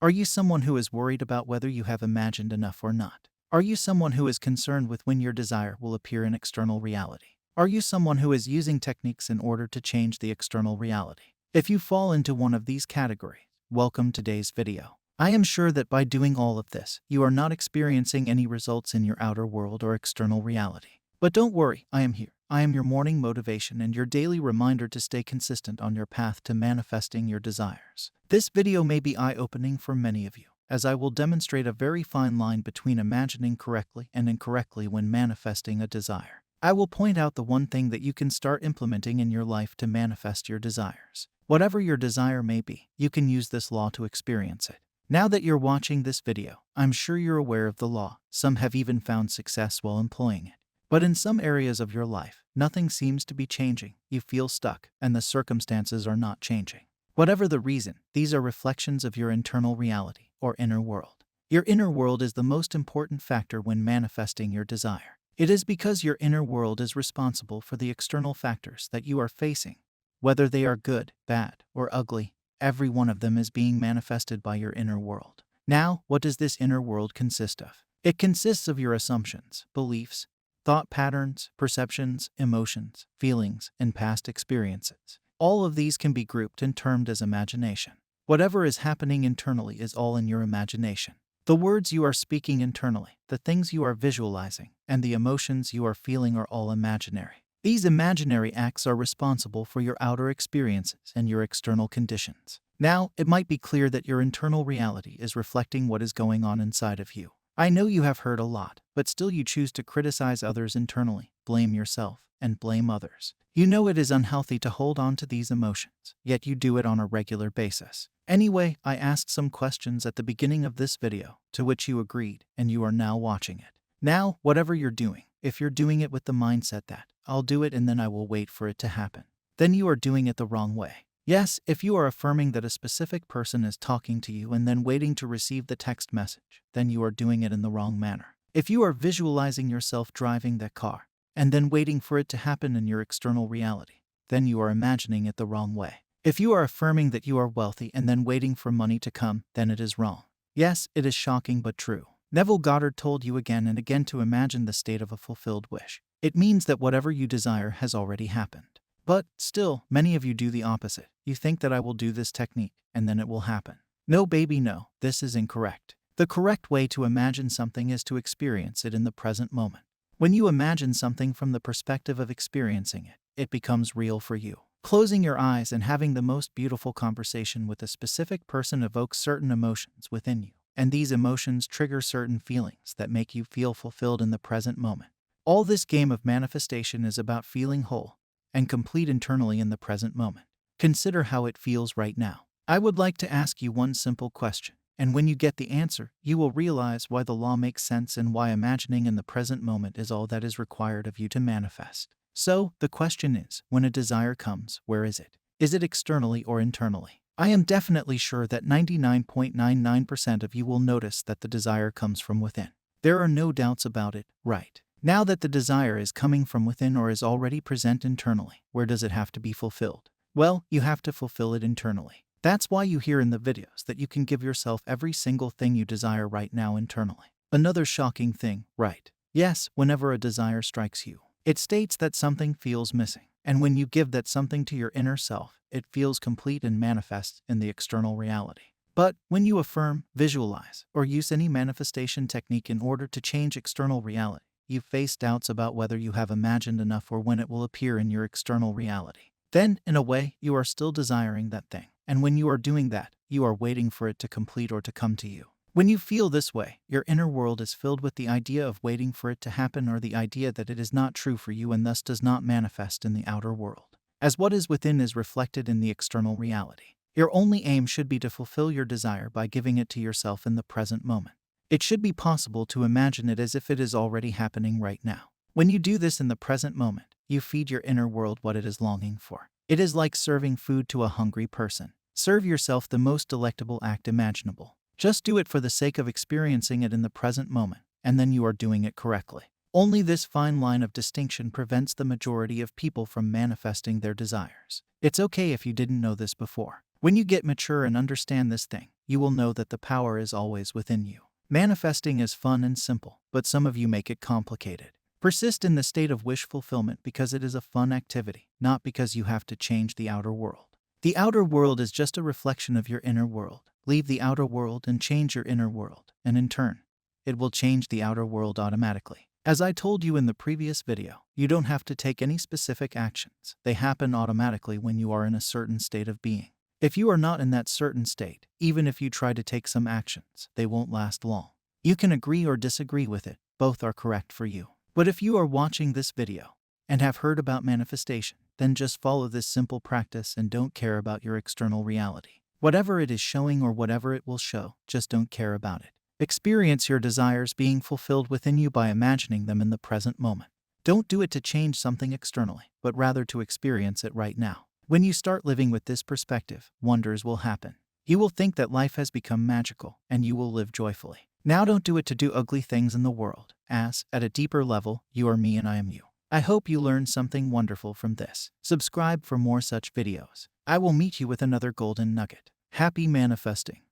Are you someone who is worried about whether you have imagined enough or not? Are you someone who is concerned with when your desire will appear in external reality? Are you someone who is using techniques in order to change the external reality? If you fall into one of these categories, welcome to today's video. I am sure that by doing all of this, you are not experiencing any results in your outer world or external reality. But don't worry, I am here. I am your morning motivation and your daily reminder to stay consistent on your path to manifesting your desires. This video may be eye-opening for many of you, as I will demonstrate a very fine line between imagining correctly and incorrectly when manifesting a desire. I will point out the one thing that you can start implementing in your life to manifest your desires. Whatever your desire may be, you can use this law to experience it. Now that you're watching this video, I'm sure you're aware of the law. Some have even found success while employing it. But in some areas of your life, nothing seems to be changing. You feel stuck, and the circumstances are not changing. Whatever the reason, these are reflections of your internal reality, or inner world. Your inner world is the most important factor when manifesting your desire. It is because your inner world is responsible for the external factors that you are facing. Whether they are good, bad, or ugly, every one of them is being manifested by your inner world. Now, what does this inner world consist of? It consists of your assumptions, beliefs, thought patterns, perceptions, emotions, feelings, and past experiences. All of these can be grouped and termed as imagination. Whatever is happening internally is all in your imagination. The words you are speaking internally, the things you are visualizing, and the emotions you are feeling are all imaginary. These imaginary acts are responsible for your outer experiences and your external conditions. Now, it might be clear that your internal reality is reflecting what is going on inside of you. I know you have heard a lot, but still you choose to criticize others internally, blame yourself, and blame others. You know it is unhealthy to hold on to these emotions, yet you do it on a regular basis. Anyway, I asked some questions at the beginning of this video, to which you agreed, and you are now watching it. Now, whatever you're doing, if you're doing it with the mindset that, I'll do it and then I will wait for it to happen, then you are doing it the wrong way. Yes, if you are affirming that a specific person is talking to you and then waiting to receive the text message, then you are doing it in the wrong manner. If you are visualizing yourself driving that car, and then waiting for it to happen in your external reality, then you are imagining it the wrong way. If you are affirming that you are wealthy and then waiting for money to come, then it is wrong. Yes, it is shocking but true. Neville Goddard told you again and again to imagine the state of a fulfilled wish. It means that whatever you desire has already happened. But still, many of you do the opposite. You think that I will do this technique, and then it will happen. No, baby, no, this is incorrect. The correct way to imagine something is to experience it in the present moment. When you imagine something from the perspective of experiencing it, it becomes real for you. Closing your eyes and having the most beautiful conversation with a specific person evokes certain emotions within you, and these emotions trigger certain feelings that make you feel fulfilled in the present moment. All this game of manifestation is about feeling whole and complete internally in the present moment. Consider how it feels right now. I would like to ask you one simple question, and when you get the answer, you will realize why the law makes sense and why imagining in the present moment is all that is required of you to manifest. So, the question is, when a desire comes, where is it? Is it externally or internally? I am definitely sure that 99.99% of you will notice that the desire comes from within. There are no doubts about it, right? Now that the desire is coming from within or is already present internally, where does it have to be fulfilled? Well, you have to fulfill it internally. That's why you hear in the videos that you can give yourself every single thing you desire right now internally. Another shocking thing, right? Yes, whenever a desire strikes you, it states that something feels missing. And when you give that something to your inner self, it feels complete and manifests in the external reality. But when you affirm, visualize, or use any manifestation technique in order to change external reality, you face doubts about whether you have imagined enough or when it will appear in your external reality. Then, in a way, you are still desiring that thing. And when you are doing that, you are waiting for it to complete or to come to you. When you feel this way, your inner world is filled with the idea of waiting for it to happen or the idea that it is not true for you and thus does not manifest in the outer world, as what is within is reflected in the external reality. Your only aim should be to fulfill your desire by giving it to yourself in the present moment. It should be possible to imagine it as if it is already happening right now. When you do this in the present moment, you feed your inner world what it is longing for. It is like serving food to a hungry person. Serve yourself the most delectable act imaginable. Just do it for the sake of experiencing it in the present moment, and then you are doing it correctly. Only this fine line of distinction prevents the majority of people from manifesting their desires. It's okay if you didn't know this before. When you get mature and understand this thing, you will know that the power is always within you. Manifesting is fun and simple, but some of you make it complicated. Persist in the state of wish fulfillment because it is a fun activity, not because you have to change the outer world. The outer world is just a reflection of your inner world. Leave the outer world and change your inner world, and in turn, it will change the outer world automatically. As I told you in the previous video, you don't have to take any specific actions. They happen automatically when you are in a certain state of being. If you are not in that certain state, even if you try to take some actions, they won't last long. You can agree or disagree with it, both are correct for you. But if you are watching this video and have heard about manifestation, then just follow this simple practice and don't care about your external reality. Whatever it is showing or whatever it will show, just don't care about it. Experience your desires being fulfilled within you by imagining them in the present moment. Don't do it to change something externally, but rather to experience it right now. When you start living with this perspective, wonders will happen. You will think that life has become magical, and you will live joyfully. Now don't do it to do ugly things in the world, as, at a deeper level, you are me and I am you. I hope you learned something wonderful from this. Subscribe for more such videos. I will meet you with another golden nugget. Happy manifesting.